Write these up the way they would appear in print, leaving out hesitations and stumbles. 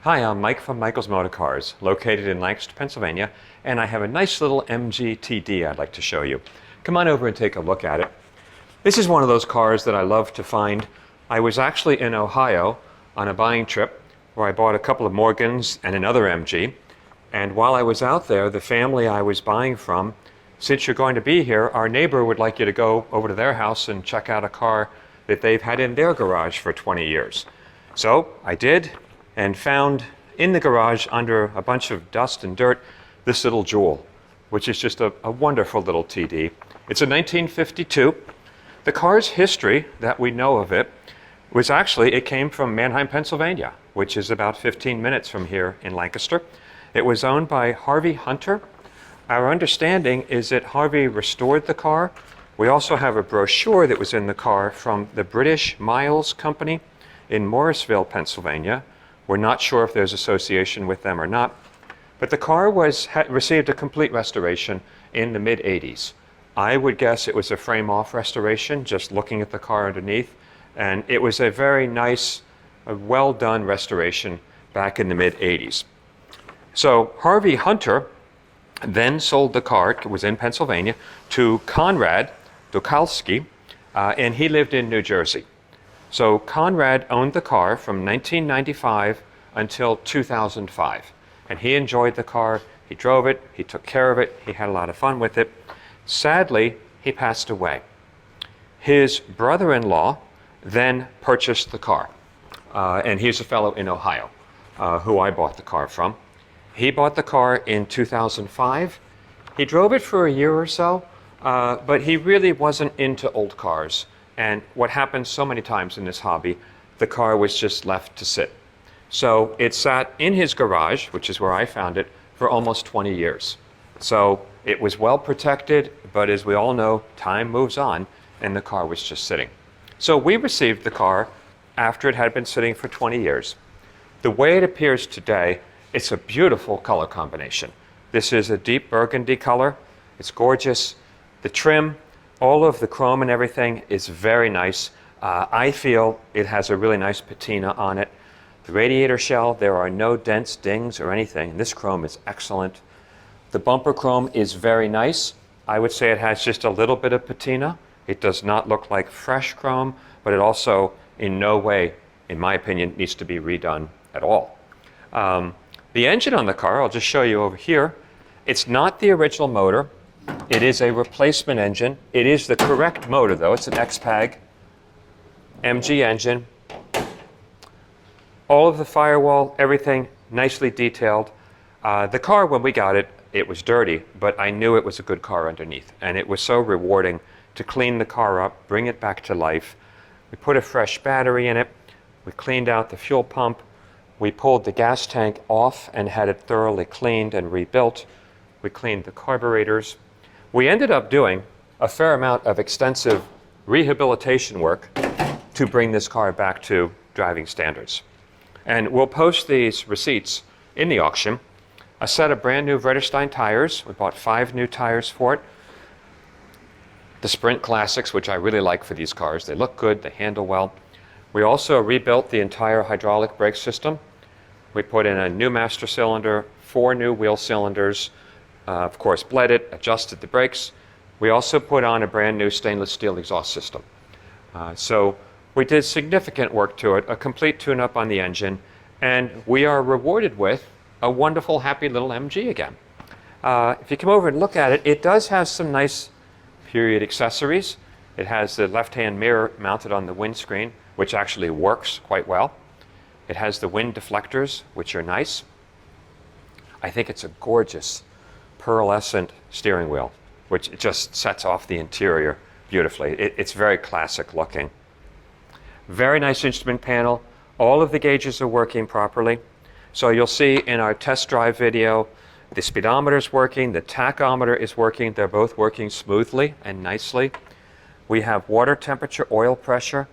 Hi, I'm Mike from Michael's Motor Cars, located in Lancaster, Pennsylvania, and I have a nice little MG TD I'd like to show you. Come on over and take a look at it. This is one of those cars that I love to find. I was actually in Ohio on a buying trip where I bought a couple of Morgans and another MG, and while I was out there, the family I was buying from, since you're going to be here, our neighbor would like you to go over to their house and check out a car that they've had in their garage for 20 years. So I did, and found in the garage under a bunch of dust and dirt this little jewel, which is just a wonderful little TD. It's a 1952. The car's history that we know of it was actually, it came from Manheim, Pennsylvania, which is about 15 minutes from here in Lancaster. It was owned by Harvey Hunter. Our understanding is that Harvey restored the car. We also have a brochure that was in the car from the British Miles Company in Morrisville, Pennsylvania. We're not sure if there's association with them or not, but the car received a complete restoration in the mid-80s. I would guess it was a frame-off restoration, just looking at the car underneath, and it was a very nice, well-done restoration back in the mid-80s. So Harvey Hunter then sold the car, it was in Pennsylvania, to Conrad Dukalski, and he lived in New Jersey. So Conrad owned the car from 1995 until 2005. And he enjoyed the car, he drove it, he took care of it, he had a lot of fun with it. Sadly, he passed away. His brother-in-law then purchased the car. And he's a fellow in Ohio who I bought the car from. He bought the car in 2005. He drove it for a year or so, but he really wasn't into old cars. And what happens so many times in this hobby, the car was just left to sit. So it sat in his garage, which is where I found it, for almost 20 years. So it was well protected, but as we all know, time moves on, and the car was just sitting. So we received the car after it had been sitting for 20 years. The way it appears today, it's a beautiful color combination. This is a deep burgundy color. It's gorgeous. The trim, all of the chrome and everything is very nice. I feel it has a really nice patina on it. The radiator shell, there are no dents, dings, or anything. This chrome is excellent. The bumper chrome is very nice. I would say it has just a little bit of patina. It does not look like fresh chrome, but it also in no way, in my opinion, needs to be redone at all. The engine on the car, I'll just show you over here. It's not the original motor. It is a replacement engine. It is the correct motor, though. It's an XPAG MG engine. All of the firewall, everything nicely detailed. The car, when we got it, it was dirty, but I knew it was a good car underneath. And it was so rewarding to clean the car up, bring it back to life. We put a fresh battery in it. We cleaned out the fuel pump. We pulled the gas tank off and had it thoroughly cleaned and rebuilt. We cleaned the carburetors. We ended up doing a fair amount of extensive rehabilitation work to bring this car back to driving standards. And we'll post these receipts in the auction. A set of brand new Vredestein tires. We bought 5 new tires for it. The Sprint Classics, which I really like for these cars. They look good, they handle well. We also rebuilt the entire hydraulic brake system. We put in a new master cylinder, 4 new wheel cylinders, of course bled it, adjusted the brakes. We also put on a brand new stainless steel exhaust system. So we did significant work to it, a complete tune-up on the engine, and we are rewarded with a wonderful, happy little MG again. If you come over and look at it, it does have some nice period accessories. It has the left-hand mirror mounted on the windscreen, which actually works quite well. It has the wind deflectors, which are nice. I think it's a gorgeous pearlescent steering wheel, which just sets off the interior beautifully. It's very classic looking. Very nice instrument panel. All of the gauges are working properly. So you'll see in our test drive video, the speedometer is working, the tachometer is working. They're both working smoothly and nicely. We have water temperature, oil pressure.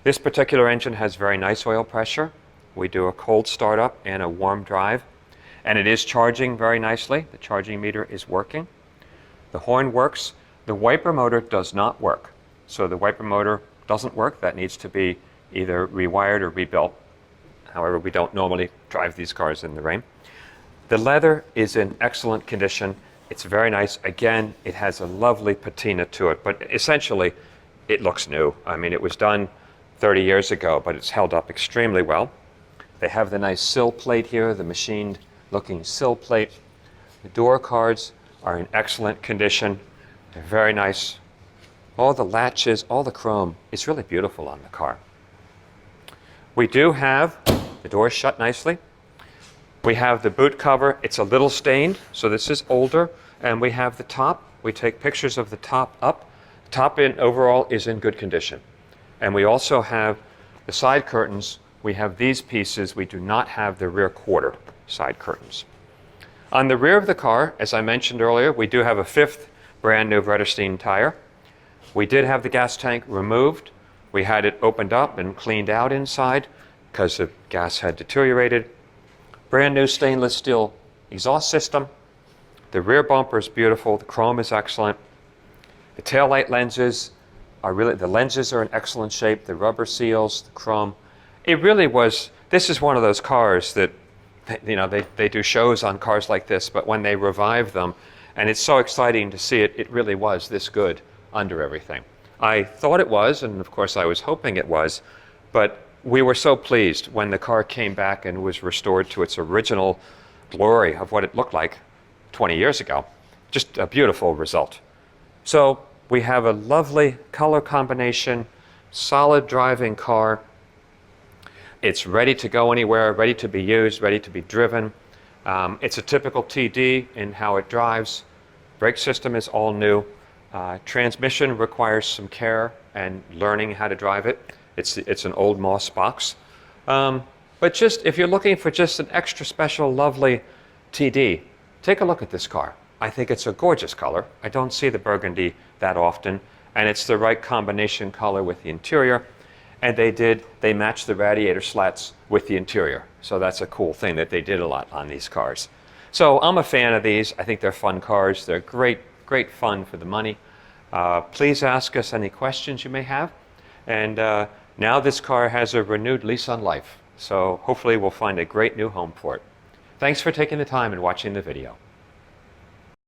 This particular engine has very nice oil pressure. We do a cold startup and a warm drive. And it is charging very nicely. The charging meter is working. The horn works. The wiper motor does not work. So the wiper motor doesn't work. That needs to be either rewired or rebuilt. However, we don't normally drive these cars in the rain. The leather is in excellent condition. It's very nice. Again, it has a lovely patina to it, but essentially it looks new. I mean, it was done 30 years ago, but it's held up extremely well. They have the nice sill plate here, the machined looking sill plate. The door cards are in excellent condition. They're very nice. All the latches, all the chrome, it's really beautiful on the car. We do have the doors shut nicely. We have the boot cover. It's a little stained, so this is older. And we have the top. We take pictures of the top up. The top overall is in good condition. And we also have the side curtains. We have these pieces. We do not have the rear quarter side curtains. On the rear of the car, as I mentioned earlier, we do have a 5th brand new Vredestein tire. We did have the gas tank removed. We had it opened up and cleaned out inside because the gas had deteriorated. Brand new stainless steel exhaust system. The rear bumper is beautiful. The chrome is excellent. The taillight lenses are the lenses are in excellent shape. The rubber seals, the chrome. It really was, this is one of those cars that, they do shows on cars like this, but when they revive them, and it's so exciting to see it, it really was this good under everything. I thought it was, and of course I was hoping it was, but we were so pleased when the car came back and was restored to its original glory of what it looked like 20 years ago. Just a beautiful result. So we have a lovely color combination, solid driving car. It's ready to go anywhere, ready to be used, ready to be driven. It's a typical TD in how it drives. Brake system is all new. Transmission requires some care and learning how to drive it. It's an old Moss box. But just if you're looking for just an extra special, lovely TD, take a look at this car. I think it's a gorgeous color. I don't see the burgundy that often, and it's the right combination color with the interior. And they matched the radiator slats with the interior. So that's a cool thing that they did a lot on these cars. So I'm a fan of these. I think they're fun cars. They're great fun for the money. Please ask us any questions you may have. And now this car has a renewed lease on life. So hopefully we'll find a great new home for it. Thanks for taking the time and watching the video.